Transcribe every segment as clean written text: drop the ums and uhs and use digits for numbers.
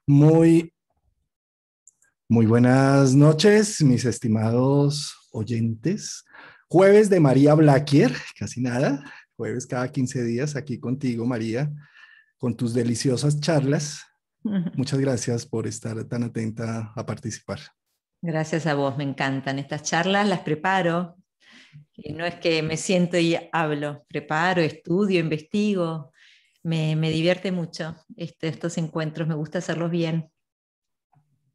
Muy, muy buenas noches, mis estimados oyentes. Jueves de María Blaquier, casi nada. Jueves cada 15 días aquí contigo, María, con tus deliciosas charlas. Muchas gracias por estar tan atenta a participar. Gracias a vos, me encantan estas charlas, las preparo. Y no es que me siento y hablo, preparo, estudio, investigo. Me divierte mucho estos encuentros, me gusta hacerlos bien,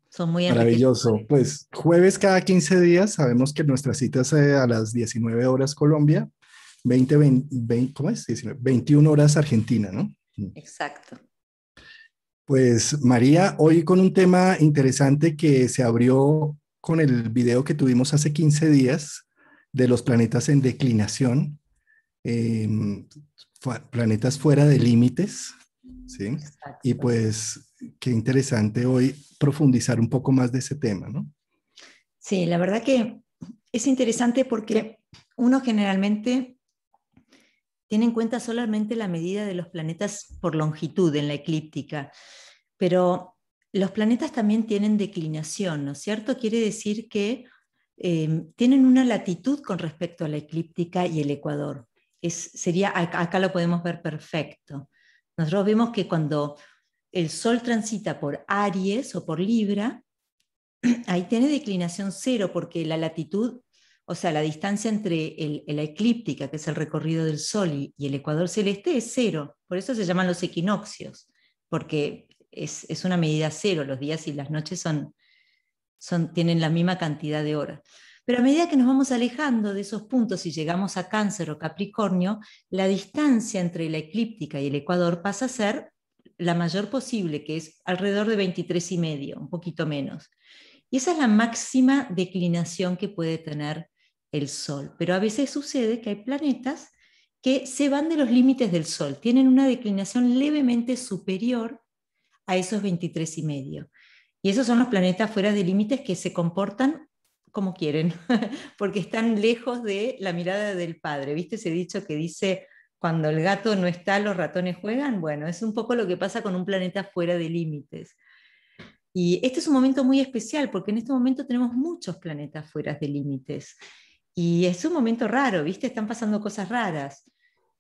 son muy Maravilloso. enriquecedores. Pues jueves cada 15 días, sabemos que nuestra cita es a las 19 horas Colombia, 20, ¿cómo es? 19, 21 horas Argentina, ¿no? Exacto. Pues María, hoy con un tema interesante que se abrió con el video que tuvimos hace 15 días de los planetas en declinación, eh, planetas fuera de límites, ¿sí? Y Exacto. pues qué interesante hoy profundizar un poco más de ese tema, ¿no? Sí, la verdad que es interesante porque uno generalmente tiene en cuenta solamente la medida de los planetas por longitud en la eclíptica, pero los planetas también tienen declinación, ¿no es cierto? Quiere decir que tienen una latitud con respecto a la eclíptica y el ecuador. Acá lo podemos ver perfecto. Nosotros vemos que cuando el Sol transita por Aries o por Libra, ahí tiene declinación cero porque la latitud, o sea, la distancia entre la eclíptica, que es el recorrido del Sol, y el ecuador celeste es cero. Por eso se llaman los equinoccios, porque es una medida cero, los días y las noches tienen la misma cantidad de horas. Pero a medida que nos vamos alejando de esos puntos y llegamos a Cáncer o Capricornio, la distancia entre la eclíptica y el ecuador pasa a ser la mayor posible, que es alrededor de 23,5, un poquito menos. Y esa es la máxima declinación que puede tener el Sol. Pero a veces sucede que hay planetas que se van de los límites del Sol, tienen una declinación levemente superior a esos 23,5. Y esos son los planetas fuera de límites que se comportan como quieren, porque están lejos de la mirada del padre. ¿Viste ese dicho que dice, cuando el gato no está, los ratones juegan? Bueno, es un poco lo que pasa con un planeta fuera de límites. Y este es un momento muy especial porque en este momento tenemos muchos planetas fuera de límites. Y es un momento raro, ¿viste? Están pasando cosas raras.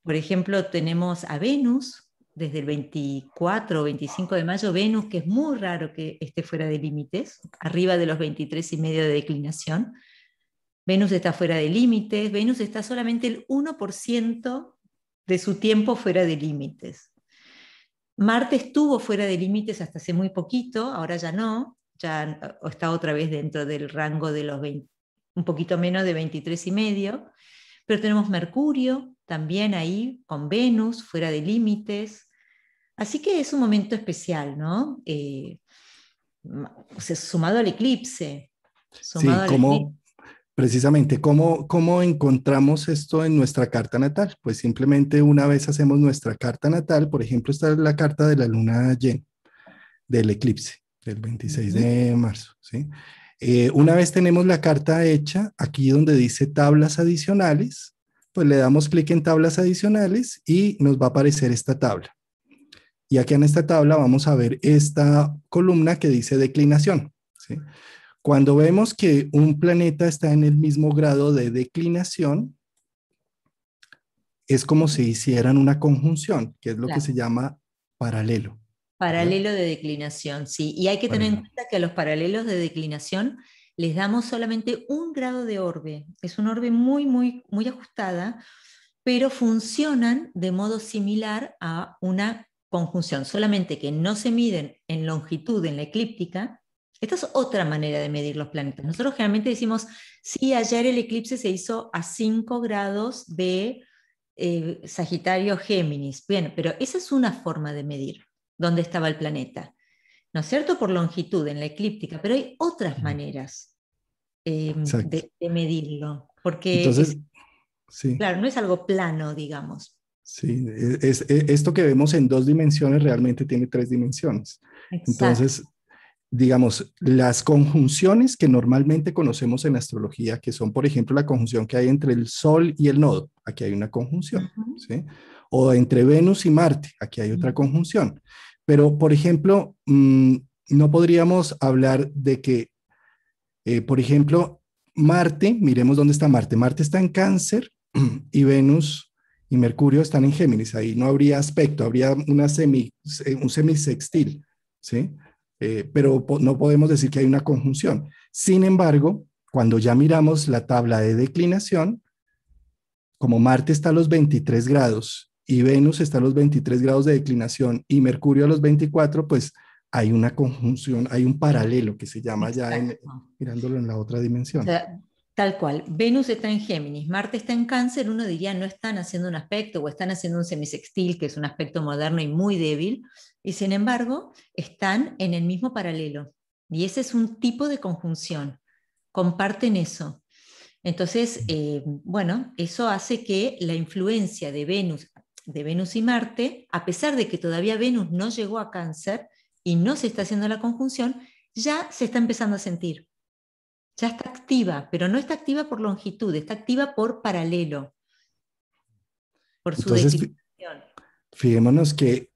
Por ejemplo, tenemos a Venus desde el 24 o 25 de mayo, Venus, que es muy raro que esté fuera de límites, arriba de los 23,5 de declinación. Venus está fuera de límites, Venus está solamente el 1% de su tiempo fuera de límites. Marte estuvo fuera de límites hasta hace muy poquito, ahora ya no, ya está otra vez dentro del rango de los 20, un poquito menos de 23,5, pero tenemos Mercurio también ahí, con Venus fuera de límites, así que es un momento especial, ¿no? O sea, sumado al eclipse, sumado Sí, al eclipse. precisamente, ¿cómo encontramos esto en nuestra carta natal? Pues simplemente una vez hacemos nuestra carta natal, por ejemplo, esta es la carta de la luna llena, del eclipse, del 26 Ujú. de marzo, ¿sí? Una vez tenemos la carta hecha, aquí donde dice tablas adicionales, pues le damos clic en tablas adicionales y nos va a aparecer esta tabla. Y aquí en esta tabla vamos a ver esta columna que dice declinación, ¿sí? Cuando vemos que un planeta está en el mismo grado de declinación, es como si hicieran una conjunción, que es lo que se Claro. llama paralelo, ¿verdad? Paralelo de declinación, sí. Y hay que tener en Paralelo. cuenta que a los paralelos de declinación les damos solamente un grado de orbe. Es un orbe muy, muy, muy ajustada, pero funcionan de modo similar a una conjunción, solamente que no se miden en longitud en la eclíptica. Esta es otra manera de medir los planetas. Nosotros generalmente decimos, sí, ayer el eclipse se hizo a 5 grados de Sagitario Géminis. Bien, pero esa es una forma de medir dónde estaba el planeta, ¿no es cierto? Por longitud en la eclíptica, pero hay otras maneras Exacto. de medirlo, porque Entonces, sí, claro, no es algo plano, digamos. sí, esto que vemos en dos dimensiones realmente tiene tres dimensiones. Exacto. Entonces, digamos, las conjunciones que normalmente conocemos en astrología, que son, por ejemplo, la conjunción que hay entre el Sol y el nodo, aquí hay una conjunción, Ujú. ¿sí? O entre Venus y Marte, aquí hay otra conjunción. Pero, por ejemplo, no podríamos hablar de que, por ejemplo, Marte, miremos dónde está Marte. Marte está en Cáncer y Venus y Mercurio están en Géminis. Ahí no habría aspecto, habría un semisextil, ¿sí? Pero no podemos decir que hay una conjunción. Sin embargo, cuando ya miramos la tabla de declinación, como Marte está a los 23 grados y Venus está a los 23 grados de declinación y Mercurio a los 24, pues hay una conjunción, hay un paralelo que se llama ya Exacto. mirándolo en la otra O dimensión. sea, tal cual. Venus está en Géminis, Marte está en Cáncer, uno diría no están haciendo un aspecto o están haciendo un semisextil, que es un aspecto moderno y muy débil, y sin embargo están en el mismo paralelo. Y ese es un tipo de conjunción. Comparten eso. Entonces, bueno, eso hace que la influencia de Venus y Marte, a pesar de que todavía Venus no llegó a Cáncer y no se está haciendo la conjunción, ya se está empezando a sentir. Ya está activa, pero no está activa por longitud, está activa por paralelo, por su Entonces, declinación. fijémonos que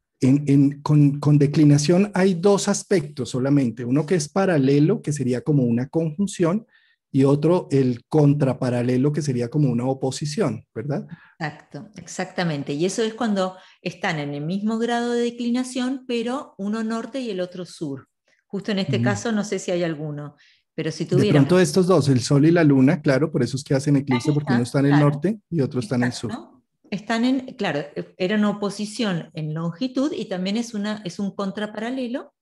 con declinación hay dos aspectos solamente, uno que es paralelo, que sería como una conjunción, y otro el contraparalelo, que sería como una oposición, ¿verdad? Exacto, exactamente. Y eso es cuando están en el mismo grado de declinación, pero uno norte y el otro sur. Justo en este Mm. caso no sé si hay alguno, pero si De tuviéramos... pronto estos dos, el Sol y la Luna, claro, por eso es que hacen eclipse, Ahí porque uno está, está en el claro, norte y otro está en el sur. exacto. Están en, claro, eran oposición en longitud y también es un contraparalelo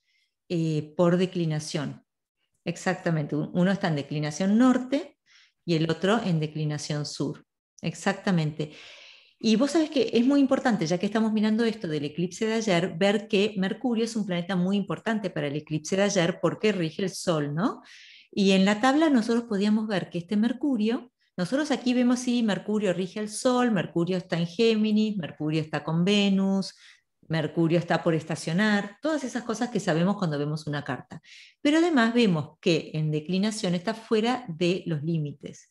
por declinación. Exactamente, uno está en declinación norte y el otro en declinación sur. Exactamente. Y vos sabés que es muy importante, ya que estamos mirando esto del eclipse de ayer, ver que Mercurio es un planeta muy importante para el eclipse de ayer porque rige el Sol, ¿no? Y en la tabla nosotros podíamos ver que este Mercurio, nosotros aquí vemos si Mercurio rige el Sol, Mercurio está en Géminis, Mercurio está con Venus, Mercurio está por estacionar, todas esas cosas que sabemos cuando vemos una carta. Pero además vemos que en declinación está fuera de los límites.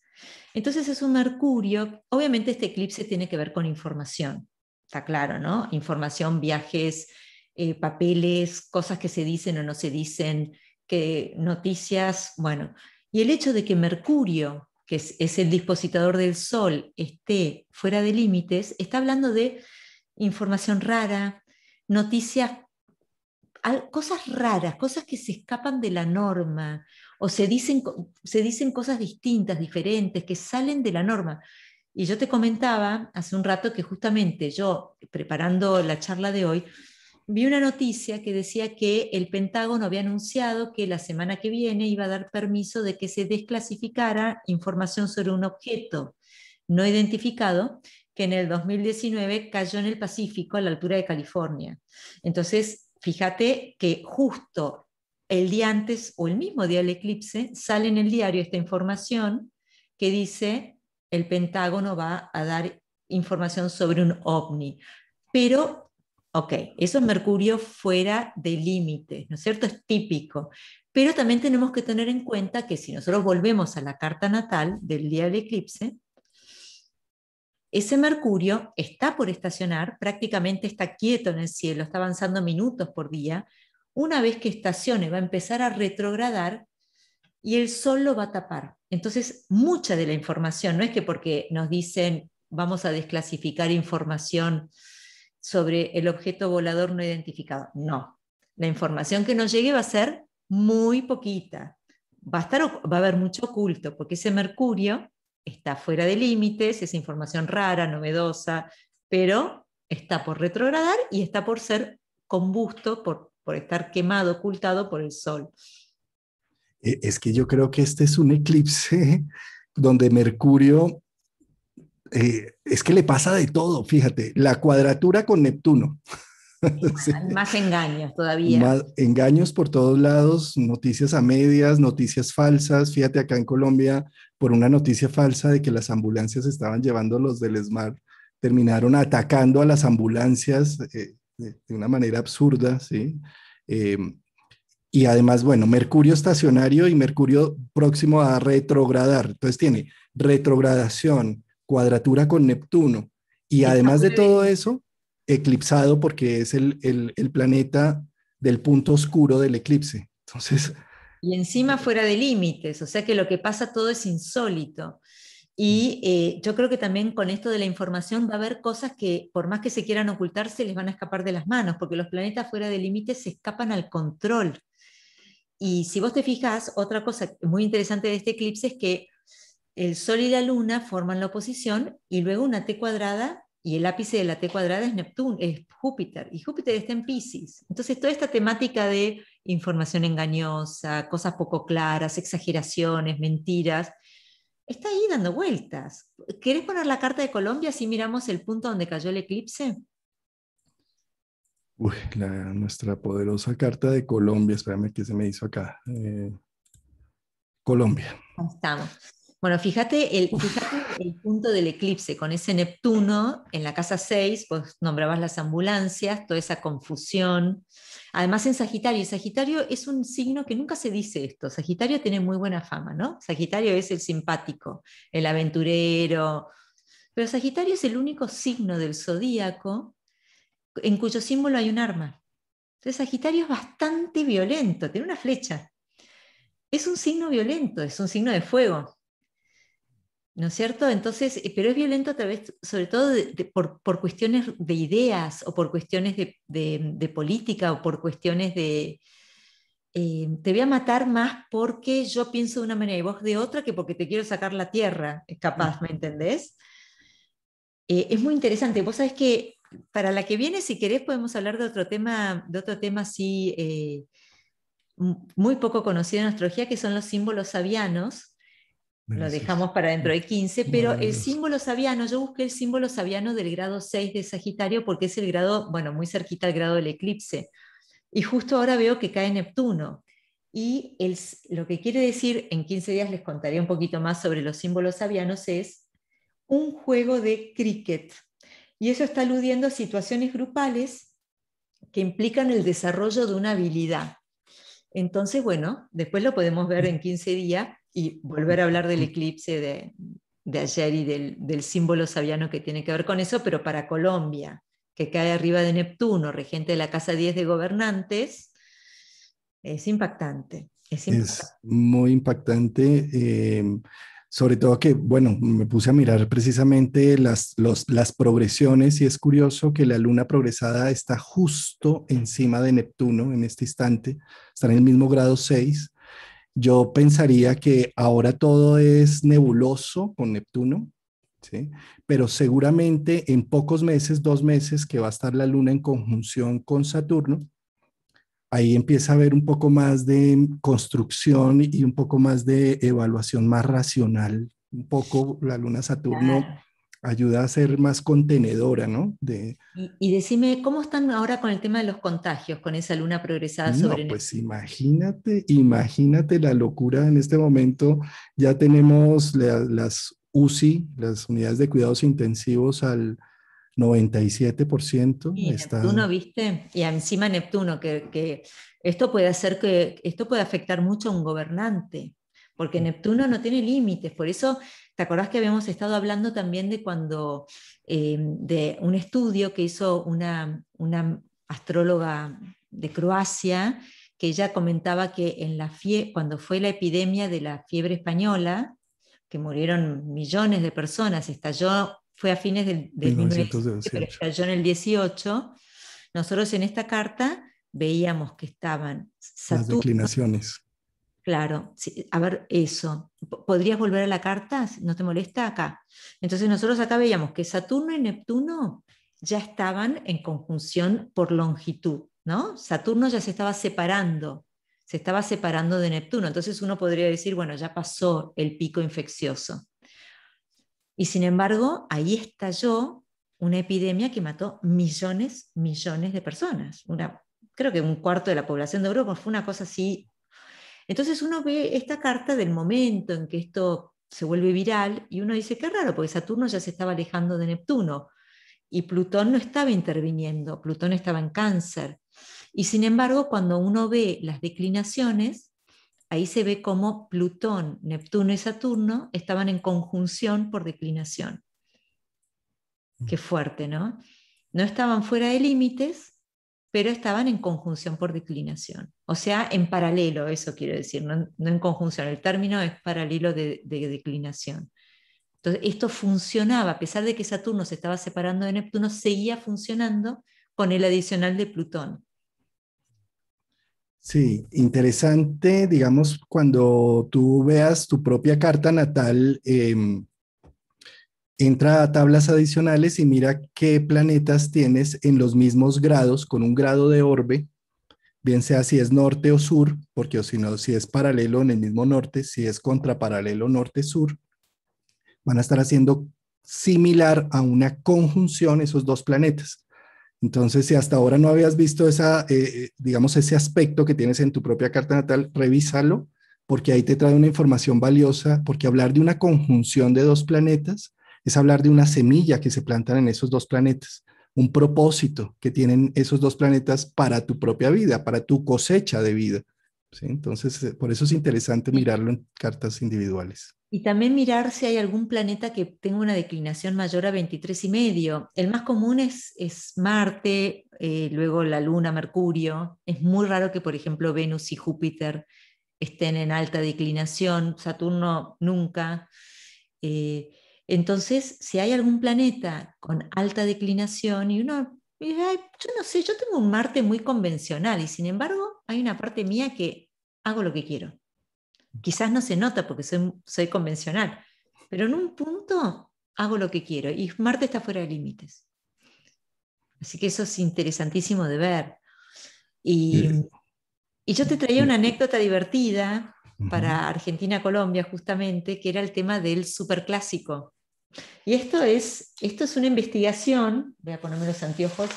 Entonces es un Mercurio, obviamente este eclipse tiene que ver con información, está claro, ¿no? Información, viajes, papeles, cosas que se dicen o no se dicen, que noticias, bueno. Y el hecho de que Mercurio, que es el dispositador del Sol, esté fuera de límites, está hablando de información rara, noticias, cosas raras, cosas que se escapan de la norma, o se dicen cosas distintas, diferentes, que salen de la norma. Y yo te comentaba hace un rato que justamente yo, preparando la charla de hoy, vi una noticia que decía que el Pentágono había anunciado que la semana que viene iba a dar permiso de que se desclasificara información sobre un objeto no identificado que en el 2019 cayó en el Pacífico a la altura de California. Entonces, fíjate que justo el día antes o el mismo día del eclipse sale en el diario esta información que dice el Pentágono va a dar información sobre un ovni. Pero, ok, eso es Mercurio fuera de límites, ¿no es cierto? Es típico. Pero también tenemos que tener en cuenta que si nosotros volvemos a la carta natal del día del eclipse, ese Mercurio está por estacionar, prácticamente está quieto en el cielo, está avanzando minutos por día. Una vez que estacione va a empezar a retrogradar y el Sol lo va a tapar. Entonces, mucha de la información, no es que porque nos dicen vamos a desclasificar información sobre el objeto volador no identificado, no. La información que nos llegue va a ser muy poquita. Va a haber mucho oculto, porque ese Mercurio está fuera de límites, es información rara, novedosa, pero está por retrogradar y está por ser combusto, por estar quemado, ocultado por el Sol. Es que yo creo que este es un eclipse donde Mercurio, es que le pasa de todo, fíjate, la cuadratura con Neptuno. Sí. Hay más engaños todavía. Más engaños por todos lados, noticias a medias, noticias falsas. Fíjate acá en Colombia, por una noticia falsa de que las ambulancias estaban llevando los del ESMAD, terminaron atacando a las ambulancias de una manera absurda, ¿sí? Eh, y además, bueno, Mercurio estacionario y Mercurio próximo a retrogradar. Entonces tiene retrogradación, cuadratura con Neptuno y Y está además de fuera todo de... eso, eclipsado porque es el planeta del punto oscuro del eclipse. Entonces, Y encima fuera de límites, o sea que lo que pasa todo es insólito. Y yo creo que también con esto de la información va a haber cosas que por más que se quieran ocultar, se les van a escapar de las manos, porque los planetas fuera de límites se escapan al control. Y si vos te fijas, otra cosa muy interesante de este eclipse es que el Sol y la Luna forman la oposición y luego una T cuadrada, y el ápice de la T cuadrada es Neptuno, es Júpiter, y Júpiter está en Piscis. Entonces, toda esta temática de información engañosa, cosas poco claras, exageraciones, mentiras, está ahí dando vueltas. ¿Querés poner la carta de Colombia así miramos el punto donde cayó el eclipse? uy, nuestra poderosa carta de Colombia, espérame que se me hizo acá. Colombia. Ahí estamos. Bueno, fíjate el punto del eclipse con ese Neptuno en la casa 6, pues nombrabas las ambulancias, toda esa confusión. Además en Sagitario, Sagitario es un signo que nunca se dice esto. Sagitario tiene muy buena fama, ¿no? Sagitario es el simpático, el aventurero. Pero Sagitario es el único signo del zodíaco en cuyo símbolo hay un arma. Entonces Sagitario es bastante violento, tiene una flecha. Es un signo violento, es un signo de fuego. ¿No es cierto? Entonces, pero es violento a través, sobre todo por cuestiones de ideas o por cuestiones de política o por cuestiones de, te voy a matar más porque yo pienso de una manera y vos de otra que porque te quiero sacar la tierra, es capaz, ¿me entendés? Es muy interesante. Vos sabés que para la que viene, si querés, podemos hablar de otro tema así muy poco conocido en astrología, que son los símbolos sabianos. Lo Delicioso. dejamos para dentro de 15, pero el Maravilloso. símbolo sabiano, yo busqué el símbolo sabiano del grado 6 de Sagitario porque es el grado, bueno, muy cerquita al grado del eclipse. Y justo ahora veo que cae Neptuno. Y lo que quiere decir, en 15 días les contaré un poquito más sobre los símbolos sabianos, es un juego de cricket. Y eso está aludiendo a situaciones grupales que implican el desarrollo de una habilidad. Entonces, bueno, después lo podemos ver en 15 días y volver a hablar del eclipse de ayer y del símbolo sabiano que tiene que ver con eso, pero para Colombia, que cae arriba de Neptuno, regente de la casa 10 de gobernantes, es impactante. Es Es impactante. muy impactante, sobre todo que, bueno, me puse a mirar precisamente las progresiones y es curioso que la luna progresada está justo encima de Neptuno en este instante, está en el mismo grado 6. Yo pensaría que ahora todo es nebuloso con Neptuno, ¿sí? Pero seguramente en pocos meses, 2 meses, que va a estar la luna en conjunción con Saturno, ahí empieza a haber un poco más de construcción y un poco más de evaluación más racional. Un poco la luna Saturno Claro. ayuda a ser más contenedora, ¿no? Y decime, ¿cómo están ahora con el tema de los contagios, con esa luna progresada sobre No, Neptuno? pues imagínate la locura en este momento. Ya tenemos las UCI, las unidades de cuidados intensivos al 97%. Y Está Neptuno, ¿viste? Y encima Neptuno, que esto puede hacer que esto puede afectar mucho a un gobernante, porque Neptuno no tiene límites. Por eso, ¿te acordás que habíamos estado hablando también de cuando, de un estudio que hizo una astróloga de Croacia, que ella comentaba que cuando fue la epidemia de la fiebre española, que murieron millones de personas, estalló, fue a fines del 1917, pero 1918. estalló en el 18. Nosotros en esta carta veíamos que estaban Las Saturno, declinaciones. claro, sí, a ver eso, ¿podrías volver a la carta? ¿No te molesta acá? Entonces nosotros acá veíamos que Saturno y Neptuno ya estaban en conjunción por longitud, ¿no? Saturno ya se estaba separando de Neptuno, entonces uno podría decir, bueno, ya pasó el pico infeccioso. Y sin embargo, ahí estalló una epidemia que mató millones, millones de personas. Creo que un cuarto de la población de Europa, fue una cosa así. Entonces uno ve esta carta del momento en que esto se vuelve viral y uno dice, qué raro, porque Saturno ya se estaba alejando de Neptuno y Plutón no estaba interviniendo, Plutón estaba en Cáncer. Y sin embargo, cuando uno ve las declinaciones, ahí se ve cómo Plutón, Neptuno y Saturno estaban en conjunción por declinación. Qué fuerte, ¿no? No estaban fuera de límites, pero estaban en conjunción por declinación. O sea, en paralelo, eso quiero decir, no en conjunción, el término es paralelo de declinación. Entonces, esto funcionaba, a pesar de que Saturno se estaba separando de Neptuno, seguía funcionando con el adicional de Plutón. Sí, interesante, digamos, cuando tú veas tu propia carta natal, entra a tablas adicionales y mira qué planetas tienes en los mismos grados, con un grado de orbe, bien sea si es norte o sur, porque o si no, si es paralelo en el mismo norte, si es contraparalelo norte-sur, van a estar haciendo similar a una conjunción esos dos planetas. Entonces, si hasta ahora no habías visto digamos, ese aspecto que tienes en tu propia carta natal, revísalo, porque ahí te trae una información valiosa, porque hablar de una conjunción de dos planetas es hablar de una semilla que se plantan en esos dos planetas, un propósito que tienen esos dos planetas para tu propia vida, para tu cosecha de vida. ¿Sí? Entonces, por eso es interesante mirarlo en cartas individuales. Y también mirar si hay algún planeta que tenga una declinación mayor a 23,5. El más común es Marte, luego la Luna, Mercurio. Es muy raro que, por ejemplo, Venus y Júpiter estén en alta declinación, Saturno nunca. Eh, entonces, si hay algún planeta con alta declinación y uno, ay, yo no sé, yo tengo un Marte muy convencional y sin embargo hay una parte mía que hago lo que quiero. Quizás no se nota porque soy convencional, pero en un punto hago lo que quiero y Marte está fuera de límites. Así que eso es interesantísimo de ver. Y, Eh, y yo te traía una anécdota divertida uh-huh. para Argentina-Colombia justamente, que era el tema del superclásico. Y esto es una investigación, voy a ponerme los anteojos,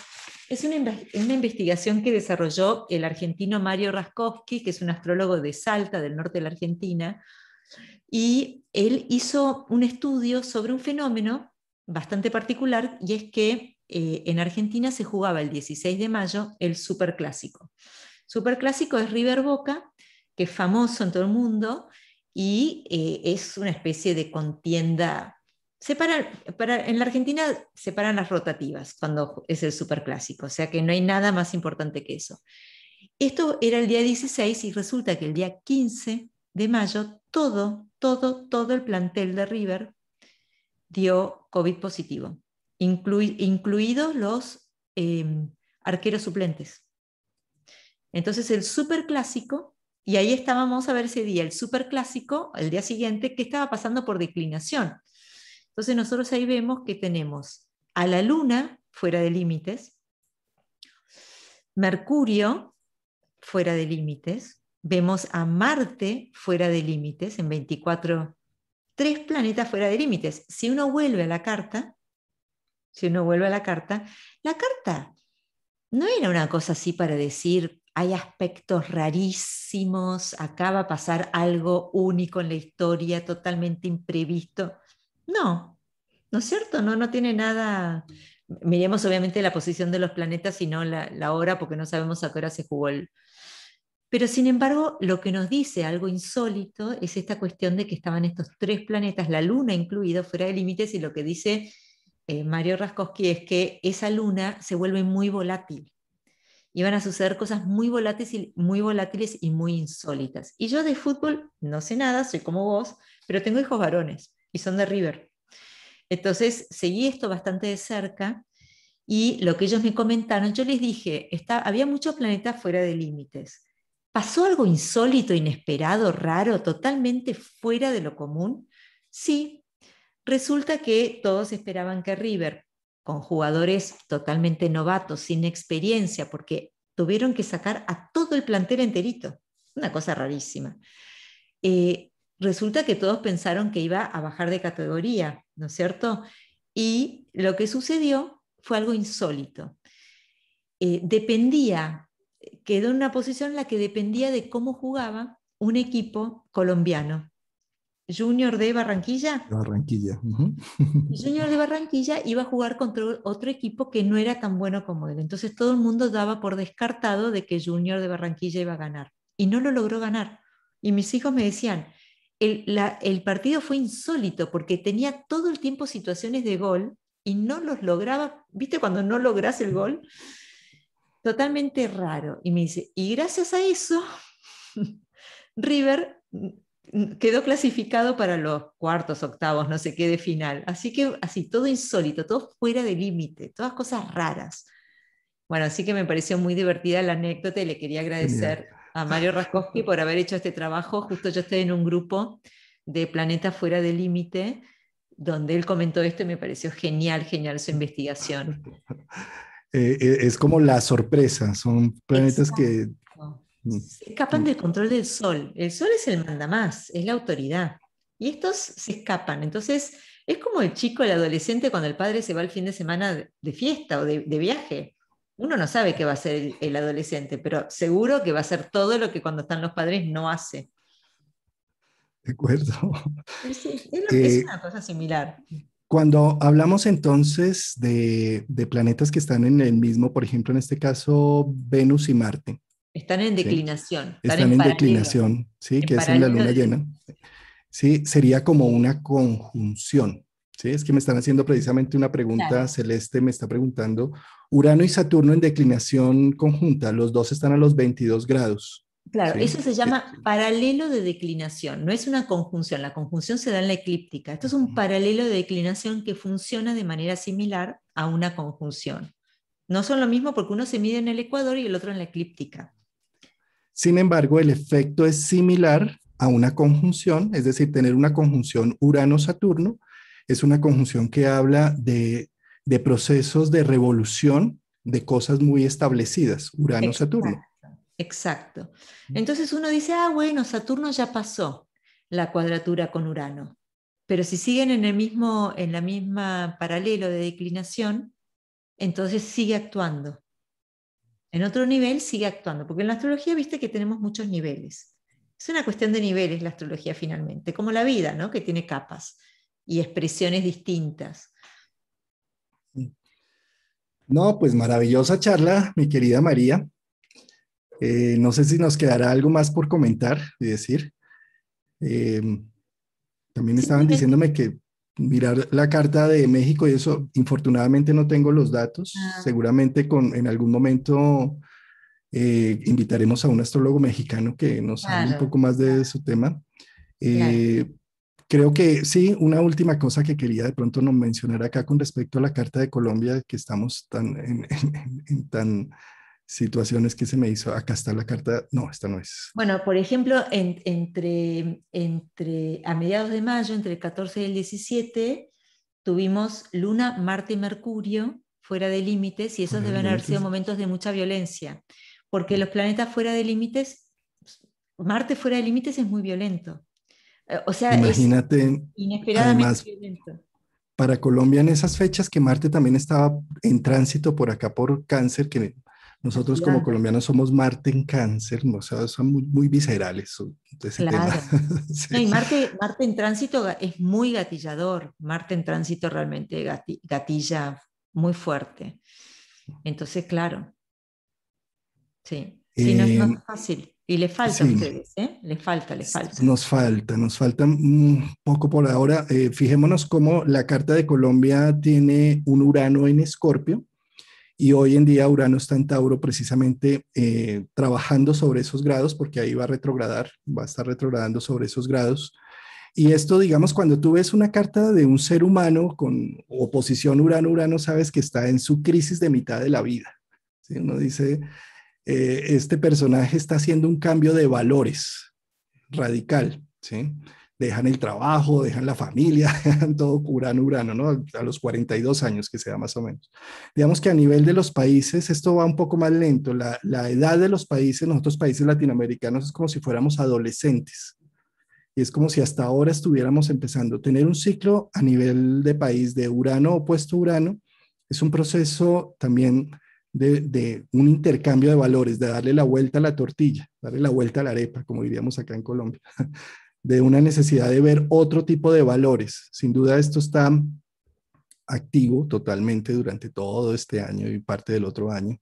es una investigación que desarrolló el argentino Mario Raskowski, que es un astrólogo de Salta, del norte de la Argentina, y él hizo un estudio sobre un fenómeno bastante particular, y es que en Argentina se jugaba el 16 de mayo el Superclásico. Superclásico es River Boca, que es famoso en todo el mundo, y es una especie de contienda. En la Argentina separan las rotativas cuando es el Superclásico, o sea que no hay nada más importante que eso. Esto era el día 16 y resulta que el día 15 de mayo todo el plantel de River dio COVID positivo, incluidos los arqueros suplentes. Entonces el superclásico, y ahí estábamos a ver ese día, el superclásico, el día siguiente, que estaba pasando por declinación. Entonces nosotros ahí vemos que tenemos a la Luna fuera de límites, Mercurio fuera de límites, vemos a Marte fuera de límites en 24, 3 planetas fuera de límites. Si uno vuelve a la carta, la carta no era una cosa así para decir, hay aspectos rarísimos, acá va a pasar algo único en la historia, totalmente imprevisto. No, ¿no es cierto? No tiene nada. Miremos obviamente la posición de los planetas y no la hora, porque no sabemos a qué hora se jugó el. Pero sin embargo, lo que nos dice algo insólito es esta cuestión de que estaban estos 3 planetas, la Luna incluido, fuera de límites, y lo que dice Mario Raskowski es que esa Luna se vuelve muy volátil. Y van a suceder cosas muy volátiles y muy insólitas. Y yo de fútbol no sé nada, soy como vos, pero tengo hijos varones y son de River. Entonces seguí esto bastante de cerca y lo que ellos me comentaron, yo les dije, había muchos planetas fuera de límites. ¿Pasó algo insólito, inesperado, raro, totalmente fuera de lo común? Sí, resulta que todos esperaban que River, con jugadores totalmente novatos, sin experiencia, porque tuvieron que sacar a todo el plantel enterito, una cosa rarísima. Resulta que todos pensaron que iba a bajar de categoría, ¿no es cierto? Y lo que sucedió fue algo insólito. Quedó en una posición en la que dependía de cómo jugaba un equipo colombiano. Junior de Barranquilla. Barranquilla. Uh-huh. Y Junior de Barranquilla iba a jugar contra otro equipo que no era tan bueno como él. Entonces todo el mundo daba por descartado de que Junior de Barranquilla iba a ganar. Y no lo logró ganar. Y mis hijos me decían, el partido fue insólito porque tenía todo el tiempo situaciones de gol y no los lograba. ¿Viste cuando no logras el gol? totalmente raro. Y me dice, y gracias a eso, River quedó clasificado para los cuartos, octavos, no sé qué de final. Así que así, todo insólito, todo fuera de límite, todas cosas raras. Bueno, así que me pareció muy divertida la anécdota y le quería Genial. agradecer a Mario Raskowski por haber hecho este trabajo. Justo yo estoy en un grupo de Planetas Fuera del Límite, donde él comentó esto y me pareció genial, genial su investigación. Es como la sorpresa, son planetas que... Exacto. mm, Se escapan mm, del control del Sol. El Sol es el mandamás, es la autoridad. Y estos se escapan. Entonces, es como el chico, el adolescente, cuando el padre se va el fin de semana de fiesta o de viaje. Uno no sabe qué va a hacer el adolescente, pero seguro que va a hacer todo lo que cuando están los padres no hace. de acuerdo. Sí, es Eh, una cosa similar. Cuando hablamos entonces de planetas que están en el mismo, por ejemplo, en este caso, Venus y Marte, Están en ¿sí? declinación, están Están en en paralelo, declinación, ¿sí? en Que es en la paralelo luna de... llena, ¿sí? Sería como una conjunción, ¿sí? Es que me están haciendo precisamente una pregunta, Claro. Celeste me está preguntando, Urano y Saturno en declinación conjunta, los dos están a los 22 grados, Claro, ¿sí? eso se llama paralelo de declinación, no es una conjunción, la conjunción se da en la eclíptica. Esto es un paralelo de declinación que funciona de manera similar a una conjunción. No son lo mismo porque uno se mide en el ecuador y el otro en la eclíptica. Sin embargo, el efecto es similar a una conjunción, es decir, tener una conjunción Urano-Saturno es una conjunción que habla de procesos de revolución de cosas muy establecidas, Urano-Saturno. Exacto, exacto. Entonces uno dice, ah, bueno, Saturno ya pasó la cuadratura con Urano, pero si siguen en el mismo, en la misma paralelo de declinación, entonces sigue actuando. En otro nivel sigue actuando, porque en la astrología viste que tenemos muchos niveles. Es una cuestión de niveles la astrología finalmente, como la vida, ¿no? Que tiene capas y expresiones distintas. No, pues maravillosa charla, mi querida María. No sé si nos quedará algo más por comentar y decir. Eh, También estaban Simplemente, diciéndome que mirar la carta de México y eso, infortunadamente no tengo los datos. ah, Seguramente en algún momento invitaremos a un astrólogo mexicano que nos hable un claro, poco más de su tema. claro. Eh, Creo que sí, una última cosa que quería de pronto no mencionar acá con respecto a la Carta de Colombia, que estamos tan en tan situaciones que se me hizo. Acá está la carta, no, esta no es. Bueno, por ejemplo, entre a mediados de mayo, entre el 14 y el 17, tuvimos Luna, Marte y Mercurio fuera de límites, y esos Fuera de deben haber sido límites. momentos de mucha violencia, porque los planetas fuera de límites, Marte fuera de límites es muy violento. O sea, es Imagínate, inesperadamente además, violento. para Colombia en esas fechas que Marte también estaba en tránsito por acá por Cáncer, que nosotros como Activando. colombianos somos Marte en Cáncer, o sea, son muy, muy viscerales de ese tema. Claro. Sí. No, y Marte en tránsito es muy gatillador. Marte en tránsito realmente gatilla muy fuerte. Entonces, claro, sí. Sí, no, no Eh, es fácil. Y le falta a sí, ustedes, ¿eh? Le falta, le falta. nos falta un poco por ahora. Fijémonos cómo la Carta de Colombia tiene un Urano en Escorpio y hoy en día Urano está en Tauro precisamente trabajando sobre esos grados porque ahí va a retrogradar, va a estar retrogradando sobre esos grados. Y esto, digamos, cuando tú ves una carta de un ser humano con oposición Urano-Urano, sabes que está en su crisis de mitad de la vida. ¿Sí? Uno dice, este personaje está haciendo un cambio de valores radical, ¿sí? Dejan el trabajo, dejan la familia, dejan todo Urano, ¿no? A los 42 años que sea más o menos. Digamos que a nivel de los países esto va un poco más lento. La edad de los países, nosotros países latinoamericanos, es como si fuéramos adolescentes. Y es como si hasta ahora estuviéramos empezando. Tener un ciclo a nivel de país de Urano opuesto a Urano es un proceso también de un intercambio de valores, de darle la vuelta a la tortilla, darle la vuelta a la arepa, como diríamos acá en Colombia, de una necesidad de ver otro tipo de valores. Sin duda esto está activo totalmente durante todo este año y parte del otro año.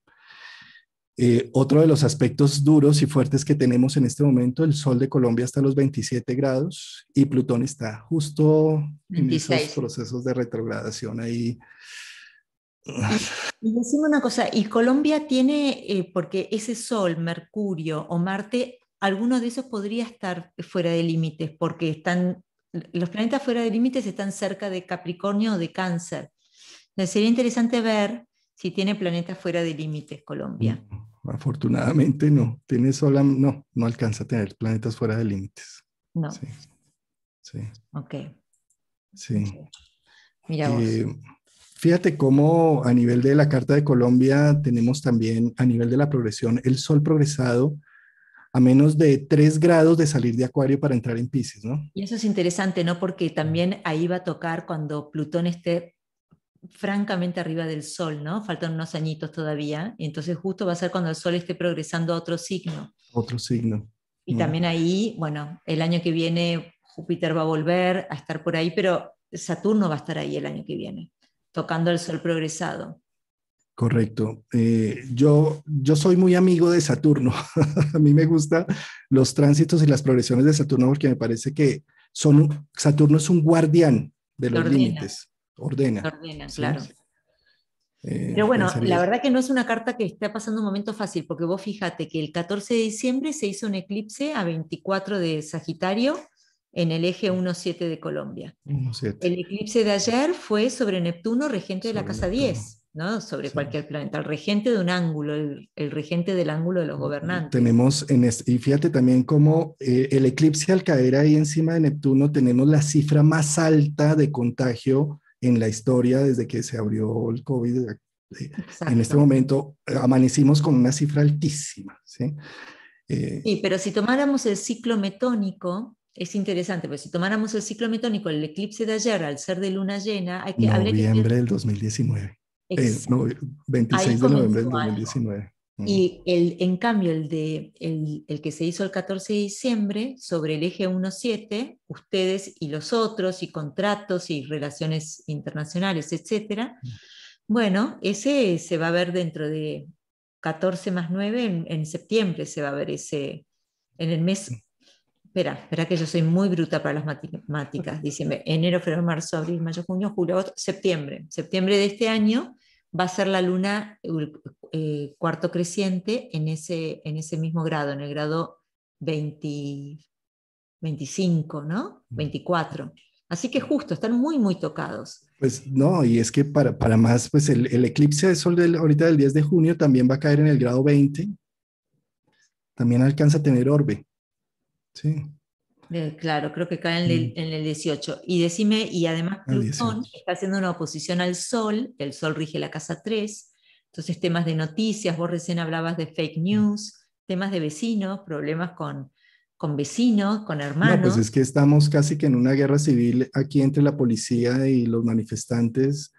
Otro de los aspectos duros y fuertes que tenemos en este momento, el Sol de Colombia está a los 27 grados y Plutón está justo en esos 26. procesos de retrogradación ahí Y decime una cosa, ¿y Colombia tiene, porque ese Sol, Mercurio o Marte, alguno de esos podría estar fuera de límites, porque los planetas fuera de límites están cerca de Capricornio o de Cáncer? Entonces, sería interesante ver si tiene planetas fuera de límites No, Colombia. afortunadamente no, tiene sola, no, no alcanza a tener planetas fuera de límites. No, Sí, sí, ok. sí. Ok. Mira vos. Eh, Fíjate cómo a nivel de la Carta de Colombia tenemos también, a nivel de la progresión, el Sol progresado a menos de 3 grados de salir de Acuario para entrar en Piscis, ¿no? Y eso es interesante, ¿no? Porque también ahí va a tocar cuando Plutón esté francamente arriba del Sol, ¿no? Faltan unos añitos todavía, y entonces justo va a ser cuando el Sol esté progresando a otro signo. Otro signo. Y ¿No? también ahí, bueno, el año que viene Júpiter va a volver a estar por ahí, pero Saturno va a estar ahí el año que viene, tocando el Sol progresado. Correcto. Yo soy muy amigo de Saturno. A mí me gustan los tránsitos y las progresiones de Saturno porque me parece que Saturno es un guardián de Lo los ordena, límites, ordena, lo ordena, ¿sí? claro. Pero bueno, Pensaría, la verdad que no es una carta que esté pasando un momento fácil, porque vos fíjate que el 14 de diciembre se hizo un eclipse a 24 de Sagitario en el eje 1,7 de Colombia. no sé, El eclipse de ayer fue sobre Neptuno, regente de la sobre casa Neptuno. 10, ¿no? Sobre Sí. cualquier planeta, el regente de un ángulo, el regente del ángulo de los gobernantes. Tenemos y fíjate también cómo el eclipse al caer ahí encima de Neptuno, tenemos la cifra más alta de contagio en la historia desde que se abrió el COVID. En este Exacto. momento amanecimos con una cifra altísima, ¿sí? Eh, Sí, pero si tomáramos el ciclo metónico, es interesante, porque si tomáramos el ciclo metónico, el eclipse de ayer, al ser de luna llena, habría que Noviembre del 2019. No, ahí 26 de noviembre del comenzó algo. 2019. Y en cambio, el que se hizo el 14 de diciembre sobre el eje 1,7, ustedes y los otros, y contratos y relaciones internacionales, etcétera, bueno, ese se va a ver dentro de 14 más 9 en septiembre se va a ver ese, en el mes. Espera que yo soy muy bruta para las matemáticas. Diciembre, enero, febrero, marzo, abril, mayo, junio, julio, agosto, septiembre. Septiembre de este año va a ser la luna cuarto creciente en ese mismo grado, en el grado 20, 25, ¿no? 24. Así que justo, están muy, muy tocados. Pues no, y es que para más, pues el eclipse de sol ahorita del 10 de junio también va a caer en el grado 20, también alcanza a tener orbe, ¿sí? Claro, creo que cae Mm, en el 18. Y decime, y además al Plutón 18. está haciendo una oposición al Sol, el Sol rige la casa 3. Entonces temas de noticias, vos recién hablabas de fake news, temas de vecinos, problemas con vecinos, con No, pues hermanos. es que estamos casi que en una guerra civil aquí entre la policía y los manifestantes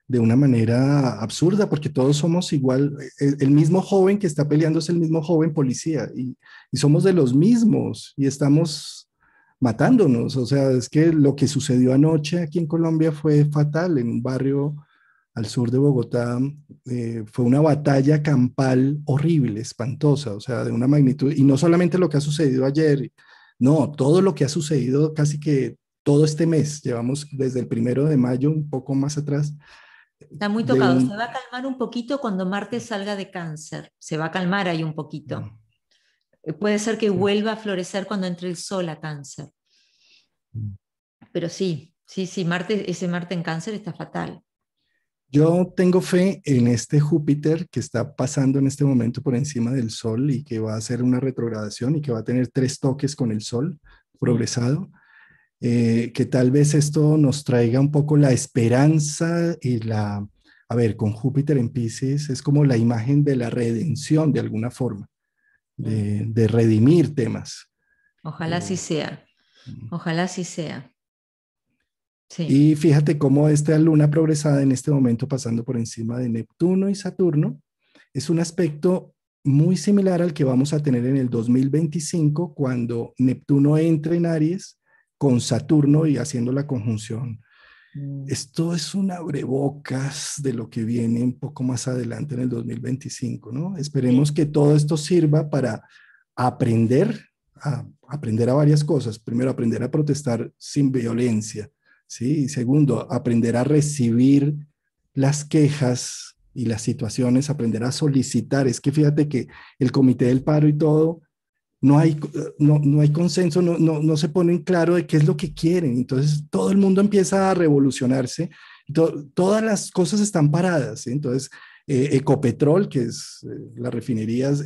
de una manera absurda, porque todos somos igual, el mismo joven que está peleando es el mismo joven policía y somos de los mismos y estamos matándonos. O sea, es que lo que sucedió anoche aquí en Colombia fue fatal en un barrio al sur de Bogotá. Fue una batalla campal horrible, espantosa, o sea, de una magnitud, y no solamente lo que ha sucedido ayer, no, todo lo que ha sucedido casi que todo este mes, llevamos desde el 1 de mayo, un poco más atrás, Está muy de tocado. Se un... va a calmar un poquito cuando Marte salga de Cáncer. Se va a calmar ahí un poquito. Puede ser que Sí. vuelva a florecer cuando entre el Sol a Cáncer. Pero sí, sí, sí, ese Marte en Cáncer está fatal. Yo tengo fe en este Júpiter que está pasando en este momento por encima del Sol y que va a hacer una retrogradación y que va a tener 3 toques con el Sol Sí. progresado. Que tal vez esto nos traiga un poco la esperanza y a ver, con Júpiter en Pisces es como la imagen de la redención de alguna forma, Sí. de redimir temas. Ojalá así Eh, sea. Ojalá así sea. Sí. y fíjate cómo esta luna progresada en este momento pasando por encima de Neptuno y Saturno es un aspecto muy similar al que vamos a tener en el 2025 cuando Neptuno entre en Aries con Saturno y haciendo la conjunción. Mm. Esto es un abrebocas de lo que viene un poco más adelante en el 2025, ¿no? Esperemos Sí. que todo esto sirva para aprender aprender a varias cosas. Primero, aprender a protestar sin violencia, ¿sí? Y segundo, aprender a recibir las quejas y las situaciones, aprender a solicitar. Es que fíjate que el comité del paro y todo, no hay consenso, no se ponen claro de qué es lo que quieren. Entonces todo el mundo empieza a revolucionarse. Todas las cosas están paradas, ¿sí? Entonces, Ecopetrol, que es las refinerías,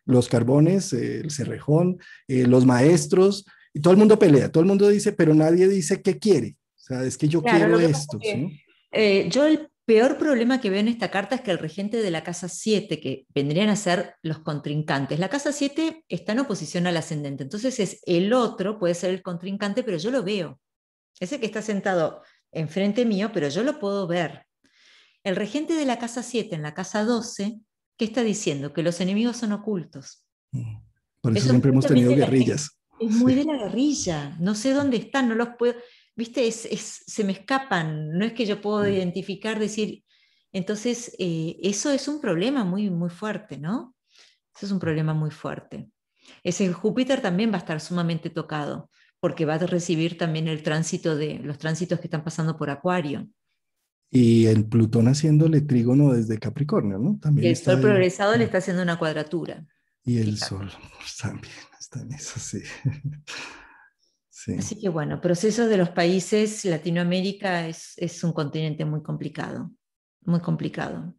los carbones, el Cerrejón, los maestros, y todo el mundo pelea, todo el mundo dice, pero nadie dice qué quiere. O sea, es que yo Claro, quiero lo que pasa esto, es ¿sí? que yo el peor problema que veo en esta carta es que el regente de la casa 7, que vendrían a ser los contrincantes, la casa 7 está en oposición al ascendente, entonces es el otro, puede ser el contrincante, pero yo lo veo. Ese que está sentado enfrente mío, pero yo lo puedo ver. El regente de la casa 7 en la casa 12, ¿qué está diciendo? Que los enemigos son ocultos. Por eso Eso siempre hemos tenido guerrillas. es Sí. muy de la guerrilla. No sé dónde están, no los puedo. Viste, se me escapan. No es que yo puedo identificar, decir. Entonces, eso es un problema muy, muy fuerte, ¿no? Eso es un problema muy fuerte. Ese Júpiter también va a estar sumamente tocado, porque va a recibir también el tránsito de los tránsitos que están pasando por Acuario. Y el Plutón haciéndole trígono desde Capricornio, ¿no? Y También el está Sol ahí. progresado le está haciendo una cuadratura. Y el Fíjate. Sol pues, también está en eso, sí. Sí. Así que bueno, procesos de los países, Latinoamérica es un continente muy complicado, muy complicado.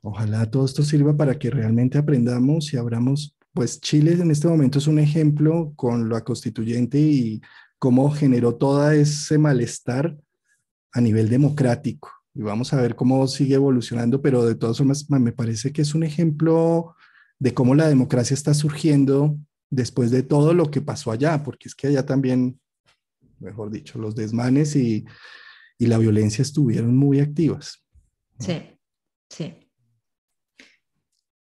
Ojalá todo esto sirva para que realmente aprendamos y abramos, pues Chile en este momento es un ejemplo con la constituyente y cómo generó todo ese malestar a nivel democrático. Y vamos a ver cómo sigue evolucionando, pero de todas formas me parece que es un ejemplo de cómo la democracia está surgiendo después de todo lo que pasó allá, porque es que allá también, mejor dicho, los desmanes y la violencia estuvieron muy activas, ¿no? Sí, sí.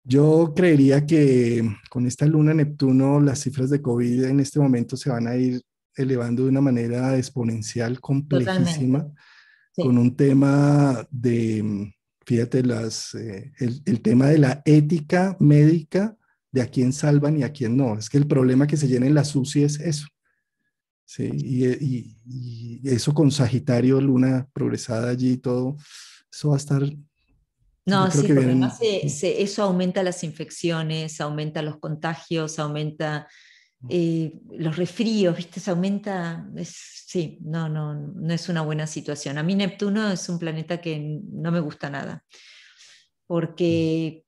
Yo creería que con esta luna Neptuno, las cifras de COVID en este momento se van a ir elevando de una manera exponencial, Totalmente. complejísima, con Sí. un tema de, fíjate, el tema de la ética médica, de a quién salvan y a quién no. Es que el problema que se llenen las UCI es eso. Sí, y eso con Sagitario, luna progresada allí y todo, eso va a estar, yo No, creo sí, que porque además vienen. eso aumenta las infecciones, aumenta los contagios, aumenta los resfríos, ¿viste? Se aumenta, sí, no es una buena situación. A mí Neptuno es un planeta que no me gusta nada, porque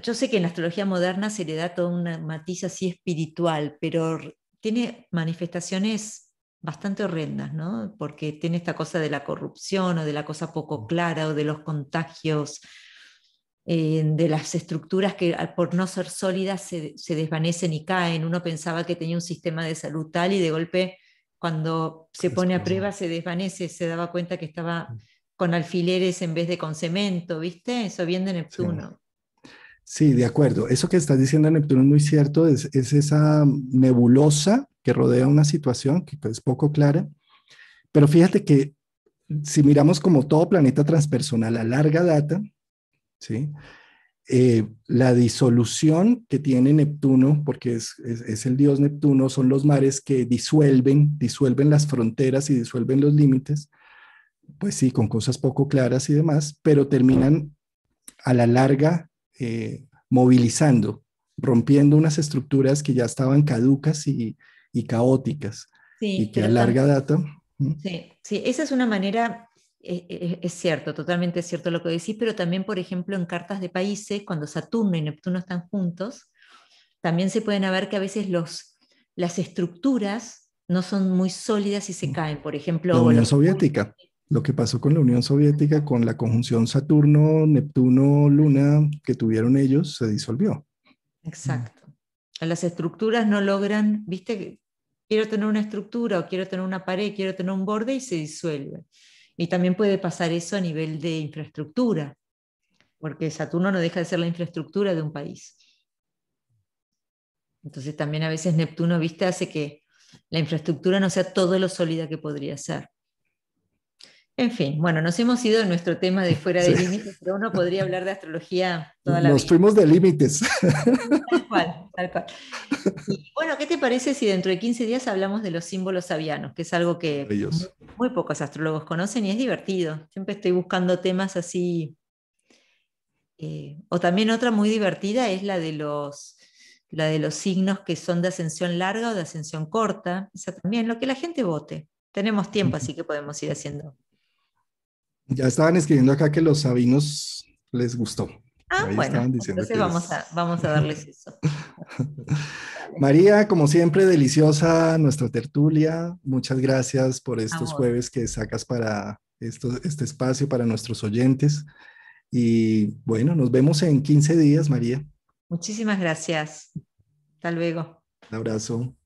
yo sé que en la astrología moderna se le da toda una matiz así espiritual, pero tiene manifestaciones bastante horrendas, ¿no? Porque tiene esta cosa de la corrupción o de la cosa poco clara o de los contagios, de las estructuras que por no ser sólidas se desvanecen y caen. Uno pensaba que tenía un sistema de salud tal y de golpe cuando se pone a prueba se desvanece, se daba cuenta que estaba con alfileres en vez de con cemento, ¿viste? Eso viene de Sí. Neptuno. Sí, de acuerdo. Eso que estás diciendo, Neptuno, es muy cierto. Es esa nebulosa que rodea una situación que es poco clara. Pero fíjate que si miramos como todo planeta transpersonal a larga data, ¿sí? La disolución que tiene Neptuno, porque es el dios Neptuno, son los mares que disuelven las fronteras y disuelven los límites, pues sí, con cosas poco claras y demás, pero terminan a la larga movilizando, rompiendo unas estructuras que ya estaban caducas y caóticas y Sí, que a pero larga data. sí, sí, esa es una manera, es cierto, totalmente cierto lo que decís, pero también, por ejemplo, en cartas de países, cuando Saturno y Neptuno están juntos, también se pueden ver que a veces las estructuras no son muy sólidas y se caen. Por La ejemplo, Unión los... Soviética, lo que pasó con la Unión Soviética, con la conjunción Saturno, Neptuno, Luna que tuvieron ellos, se disolvió. Exacto. Las estructuras no logran, viste, quiero tener una estructura o quiero tener una pared, quiero tener un borde y se disuelve. Y también puede pasar eso a nivel de infraestructura, porque Saturno no deja de ser la infraestructura de un país. Entonces también a veces Neptuno, viste, hace que la infraestructura no sea todo lo sólida que podría ser. En fin, bueno, nos hemos ido en nuestro tema de fuera Sí. de límites, pero uno podría hablar de astrología toda la Nos vida. fuimos de límites. Tal cual. Tal cual. Y bueno, ¿qué te parece si dentro de 15 días hablamos de los símbolos sabianos, que es algo que Maravilloso. muy pocos astrólogos conocen y es divertido? Siempre estoy buscando temas así. O también otra muy divertida es la de los signos que son de ascensión larga o de ascensión corta. Esa también, lo que la gente vote. Tenemos tiempo, así que podemos ir haciendo. Ya estaban escribiendo acá que los sabinos les gustó. Ah, Ahí bueno, estaban diciendo entonces que les... vamos a darles eso. Dale. María, como siempre, deliciosa nuestra tertulia. Muchas gracias por A estos vos. jueves que sacas para este espacio para nuestros oyentes. Y bueno, nos vemos en 15 días, María. Muchísimas gracias. Hasta luego. Un abrazo.